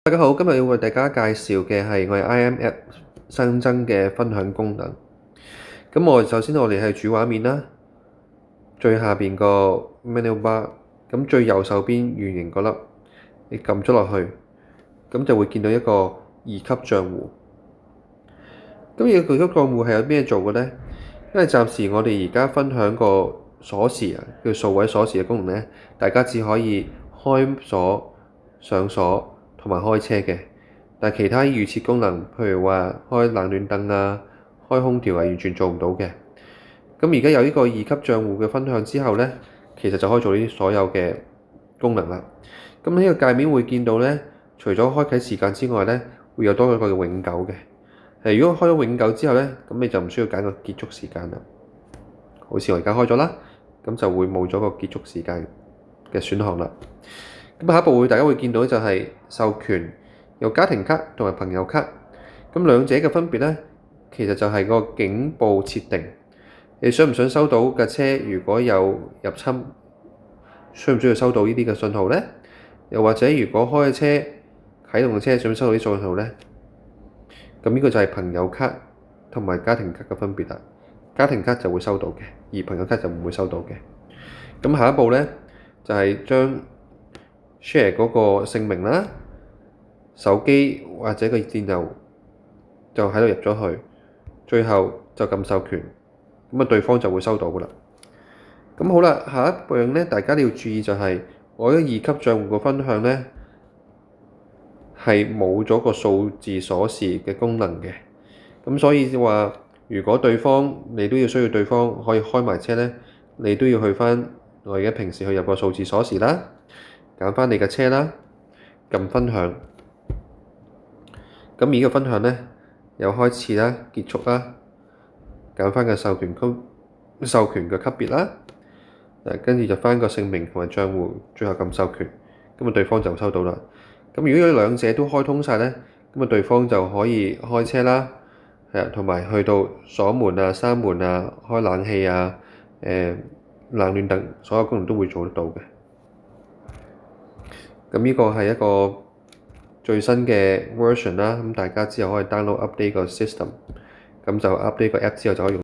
大家好，今日要為大家介紹嘅係我哋 IM App 新增嘅分享功能。咁首先我哋係主畫面啦，最下邊個 menu bar，咁最右手邊圓形嗰粒，你撳咗落去，咁就會見到一個二級賬戶。咁呢個二級賬戶係有咩做嘅呢？因為暫時我哋而家分享個鎖匙叫數位鎖匙嘅功能呢，大家只可以開鎖、上鎖同埋開車嘅，但係其他預設功能，譬如話開冷暖燈啊、開空調係完全做唔到嘅。咁而家有呢個二級賬戶嘅分享之後呢，其實就可以做呢啲所有嘅功能啦。咁呢個界面會見到呢，除咗開啟時間之外呢，會有多一個永久嘅。如果開咗永久之後呢，咁你就唔需要揀個結束時間啦。好似我而家開咗啦，咁就會冇咗個結束時間嘅選項啦。咁下一步大家會見到就係授權有家庭卡同埋朋友卡。咁兩者嘅分別呢，其實就係個警報設定。你想唔想收到架車如果有入侵，需唔需要收到呢啲嘅信號呢？又或者如果開車啟動嘅車，想唔想收到啲信號呢？咁呢個就係朋友卡同埋家庭卡嘅分別啦。家庭卡就會收到嘅，而朋友卡就唔會收到嘅。咁下一步呢，就係將 share 嗰個姓名啦、手機或者個電郵就喺度入咗去，最後就撳授權，咁啊對方就會收到噶啦。咁好啦，下一樣呢，大家要注意就係我呢二級賬戶個分享呢，係冇咗個數字鎖匙嘅功能嘅。咁所以話，如果你都需要對方可以開埋車呢，你都要去翻我而家平時去入個數字鎖匙啦，揀翻你嘅車啦，撳分享。咁而個分享呢，有開始啦、結束啦，揀翻個授權嘅級別啦，跟住入翻個姓名同埋賬戶，最後撳授權，咁啊對方就收到啦。咁如果兩者都開通晒呢，咁啊對方就可以開車啦，同埋去到鎖門啊、閂門啊、開冷氣啊、冷暖等所有功能都會做得到嘅。咁呢個係一個最新嘅 version 啦，咁大家之後可以 download update 個 system，咁就 update 個 app 之後就可以用。